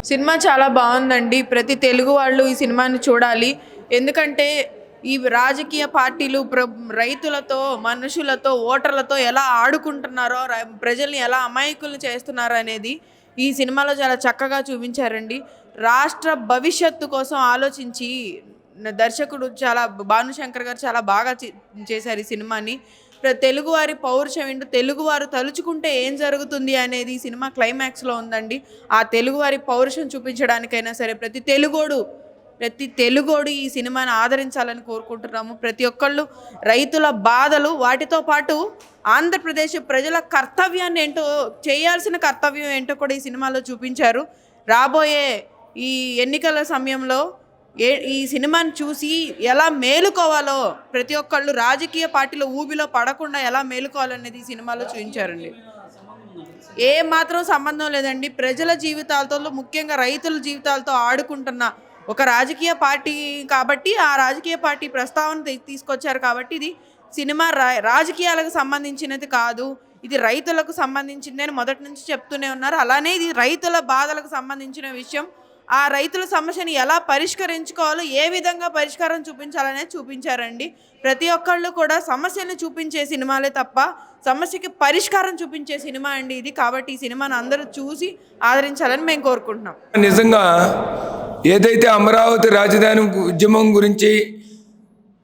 Cinema చాలా బాగుందండి. ప్రతి తెలుగు వాళ్ళు ఈ సినిమాని చూడాలి. ఎందుకంటే ఈ రాజకీయ పార్టీలు రైతులతో, మనుషులతో, ఓటర్లతో ఎలా ఆడుకుంటున్నారో, ప్రజల్ని ఎలా అమాయకుల్ని చేస్తున్నారో అనేది ఈ సినిమాలో చాలా చక్కగా చూపించారండి. రాష్ట్ర భవిష్యత్తు కోసం ఆలోచించి దర్శకుడు భానుశంకర్ గారు చాలా బాగా చేశారు ఈ సినిమాని. తెలుగువారి పౌరుషం ఏంటో, తెలుగువారు తలుచుకుంటే ఏం జరుగుతుంది అనేది ఈ సినిమా క్లైమాక్స్లో ఉందండి. ఆ తెలుగువారి పౌరుషం చూపించడానికైనా సరే ప్రతి తెలుగోడు ఈ సినిమాని ఆదరించాలని కోరుకుంటున్నాము. ప్రతి ఒక్కళ్ళు రైతుల బాధలు, వాటితో పాటు ఆంధ్రప్రదేశ్ ప్రజల కర్తవ్యాన్ని ఏంటో, చేయాల్సిన కర్తవ్యం ఏంటో కూడా ఈ సినిమాలో చూపించారు. రాబోయే ఈ ఎన్నికల సమయంలో ఈ సినిమాని చూసి ఎలా మేలుకోవాలో, ప్రతి ఒక్కళ్ళు రాజకీయ పార్టీల ఊబిలో పడకుండా ఎలా మేలుకోవాలనేది ఈ సినిమాలో చూపించారండి. ఏ మాత్రం సంబంధం లేదండి. ప్రజల జీవితాలతో, ముఖ్యంగా రైతుల జీవితాలతో ఆడుకుంటున్న ఒక రాజకీయ పార్టీ కాబట్టి ఆ రాజకీయ పార్టీ ప్రస్తావన తీసుకొచ్చారు కాబట్టి ఇది సినిమా రాజకీయాలకు సంబంధించినది కాదు, ఇది రైతులకు సంబంధించింది అని మొదటి నుంచి చెప్తూనే ఉన్నారు. అలానే ఇది రైతుల బాధలకు సంబంధించిన విషయం. ఆ రైతుల సమస్యని ఎలా పరిష్కరించుకోవాలో, ఏ విధంగా పరిష్కారం చూపించాలనేది చూపించారండి. ప్రతి ఒక్కళ్ళు కూడా సమస్యను చూపించే సినిమాలే తప్ప సమస్యకి పరిష్కారం చూపించే సినిమా అండి ఇది. కాబట్టి ఈ సినిమాను అందరూ చూసి ఆదరించాలని మేము కోరుకుంటున్నాం. నిజంగా ఏదైతే అమరావతి రాజధాని ఉద్యమం గురించి,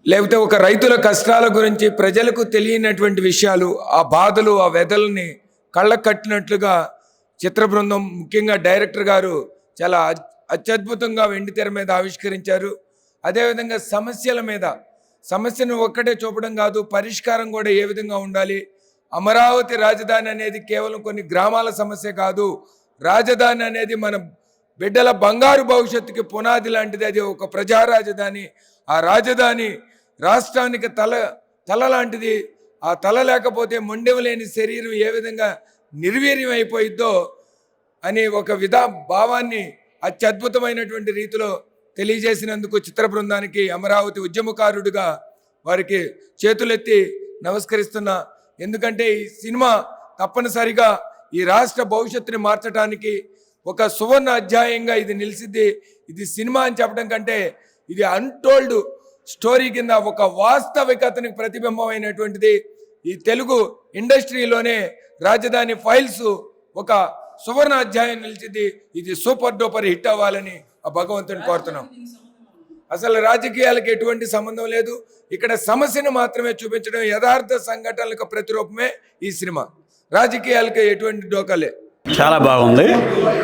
లేకపోతే ఒక రైతుల కష్టాల గురించి ప్రజలకు తెలియనటువంటి విషయాలు, ఆ బాధలు, ఆ వ్యధల్ని కళ్ళకు కట్టినట్లుగా చిత్ర బృందం, ముఖ్యంగా డైరెక్టర్ గారు చాలా అత్యద్భుతంగా వెండితెర మీద ఆవిష్కరించారు. అదేవిధంగా సమస్యల మీద, సమస్యను ఒక్కటే చూపడం కాదు, పరిష్కారం కూడా ఏ విధంగా ఉండాలి. అమరావతి రాజధాని అనేది కేవలం కొన్ని గ్రామాల సమస్య కాదు. రాజధాని అనేది మన బిడ్డల బంగారు భవిష్యత్తుకి పునాది లాంటిది. అది ఒక ప్రజా రాజధాని. ఆ రాజధాని రాష్ట్రానికి తల లాంటిది. ఆ తల లేకపోతే మొండెవలేని శరీరం ఏ విధంగా నిర్వీర్యం అయిపోయిద్దో అని ఒక భావాన్ని అత్యద్భుతమైనటువంటి రీతిలో తెలియజేసినందుకు చిత్ర బృందానికి, అమరావతి ఉద్యమకారుడిగా వారికి చేతులెత్తి నమస్కరిస్తున్నా. ఎందుకంటే ఈ సినిమా తప్పనిసరిగా ఈ రాష్ట్ర భవిష్యత్తుని మార్చడానికి ఒక సువర్ణ అధ్యాయంగా ఇది నిలిచిద్ది. ఇది సినిమా అని చెప్పడం కంటే ఇది అన్టోల్డ్ స్టోరీ కింద ఒక వాస్తవికతనికి ప్రతిబింబమైనటువంటిది. ఈ తెలుగు ఇండస్ట్రీలోనే రాజధాని ఫైల్స్ ఒక సువర్ణ అధ్యాయం నిలిచింది. ఇది సూపర్ డూపర్ హిట్ అవ్వాలని ఆ భగవంతుని కోరుతున్నాం. అసలు రాజకీయాలకు ఎటువంటి సంబంధం లేదు. ఇక్కడ సమస్యను మాత్రమే చూపించడం, యథార్థ సంఘటనలకు ప్రతిరూపమే ఈ సినిమా. రాజకీయాలకు ఎటువంటి డోకాలే. చాలా బాగుంది.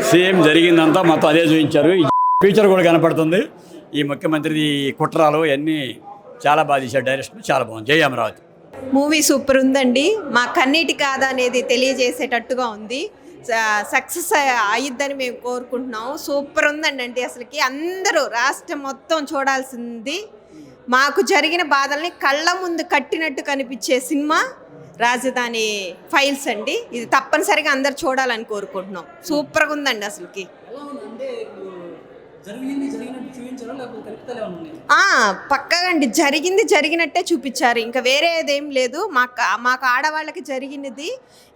సేమ్ జరిగిందంతా మొత్తం అదే చూపించారు. ఫ్యూచర్ కూడా కనపడుతుంది. ఈ ముఖ్యమంత్రి కుట్రాలు అన్నీ చాలా బాగా తీశారు. డైరెక్షన్ చాలా బాగుంది. జై అమరావతి. మూవీ సూపర్ ఉందండి. మా కన్నీటి కాదా అనేది తెలియజేసేటట్టుగా ఉంది. సక్సెస్ అయ్యిద్దని మేము కోరుకుంటున్నాము. సూపర్ ఉందండి. అంటే అసలుకి అందరూ రాష్ట్రం మొత్తం చూడాల్సింది. మాకు జరిగిన బాధల్ని కళ్ళ ముందు కట్టినట్టు కనిపించే సినిమా రాజధాని ఫైల్స్ అండి. ఇది తప్పనిసరిగా అందరు చూడాలని కోరుకుంటున్నాం. సూపర్గా ఉందండి అసలుకి. పక్కగా అండి, జరిగినట్టే చూపించారు. ఇంకా వేరేదేం లేదు. మాకు ఆడవాళ్ళకి జరిగినది,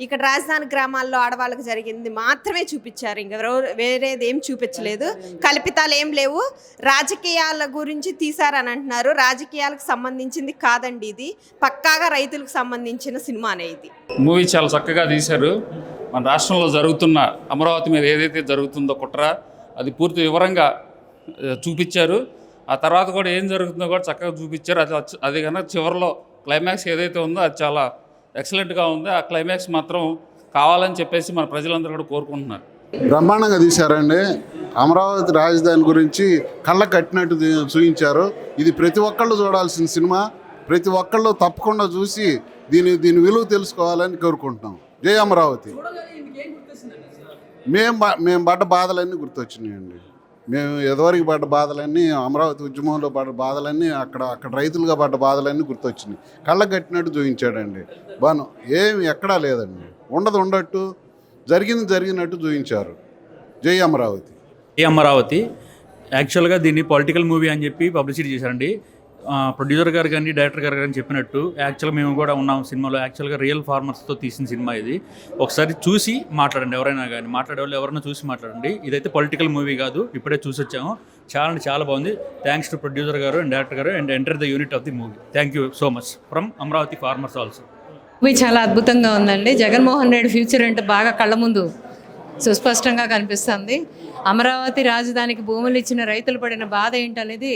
ఇక్కడ రాజధాని గ్రామాల్లో ఆడవాళ్ళకి జరిగింది మాత్రమే చూపించారు. ఇంకా వేరేదేం చూపించలేదు. కల్పితాలు ఏం లేవు. రాజకీయాల గురించి తీశారని అంటున్నారు. రాజకీయాలకు సంబంధించింది కాదండి ఇది. పక్కాగా రైతులకు సంబంధించిన సినిమానే ఇది. మూవీ చాలా చక్కగా తీశారు. మన రాష్ట్రంలో జరుగుతున్న అమరావతి మీద ఏదైతే జరుగుతుందో కుట్ర, అది పూర్తి వివరంగా చూపించారు. ఆ తర్వాత కూడా ఏం జరుగుతుందో కూడా చక్కగా చూపించారు. అది కన్నా చివరిలో క్లైమాక్స్ ఏదైతే ఉందో అది చాలా ఎక్సలెంట్గా ఉంది. ఆ క్లైమాక్స్ మాత్రం కావాలని చెప్పేసి మన ప్రజలందరూ కూడా కోరుకుంటున్నారు. బ్రహ్మాండంగా తీశారండి. అమరావతి రాజధాని గురించి కళ్ళ కట్టినట్టు చూపించారు. ఇది ప్రతి ఒక్కళ్ళు చూడాల్సిన సినిమా. ప్రతి ఒక్కళ్ళు తప్పకుండా చూసి దీని విలువ తెలుసుకోవాలని కోరుకుంటున్నాం. జై అమరావతి. మేము పడ్డ బాధలన్నీ గుర్తొచ్చినాయండి. మేము ఎదవరికి పడ్డ బాధలన్నీ, అమరావతి ఉద్యమంలో పడ్డ బాధలన్నీ, అక్కడ రైతులుగా పడ్డ బాధలన్నీ గుర్తొచ్చినాయి. కళ్ళకు కట్టినట్టు చూపించాడండి. ఏమి ఎక్కడా లేదండి. ఉండట్టు జరిగినట్టు చూపించారు. జై అమరావతి. జై అమరావతి. యాక్చువల్గా దీన్ని పొలిటికల్ మూవీ అని చెప్పి పబ్లిసిటీ చేశారండి. ప్రొడ్యూసర్ గారు కానీ డైరెక్టర్ గారు కానీ చెప్పినట్టు యాక్చువల్గా మేము కూడా ఉన్నాం సినిమాలో. యాక్చువల్గా రియల్ ఫార్మర్స్తో తీసిన సినిమా ఇది. ఒకసారి చూసి మాట్లాడండి, ఎవరైనా కానీ మాట్లాడే వాళ్ళు ఎవరైనా చూసి మాట్లాడండి. ఇదైతే పొలిటికల్ మూవీ కాదు, ఇప్పుడే చూసి వచ్చాము. చాలా బాగుంది. థ్యాంక్స్ టు ప్రొడ్యూసర్ గారు అండ్ డైరెక్టర్ గారు and enter the unit of the movie. Thank you so much from Amaravati farmers also. Movie చాలా అద్భుతంగా ఉందండి. జగన్మోహన్ రెడ్డి ఫ్యూచర్ అంటే బాగా కళ్ళ ముందు సుస్పష్టంగా కనిపిస్తుంది. అమరావతి రాజధానికి భూములు ఇచ్చిన రైతులు పడిన బాధ ఏంటనేది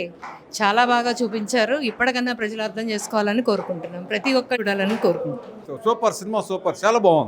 చాలా బాగా చూపించారు. ఇప్పటికన్నా ప్రజలు అర్థం చేసుకోవాలని కోరుకుంటున్నాం. ప్రతి ఒక్కరు చూడాలని కోరుకుంటున్నాం. సూపర్ సినిమా, సూపర్, చాలా బాగుంది.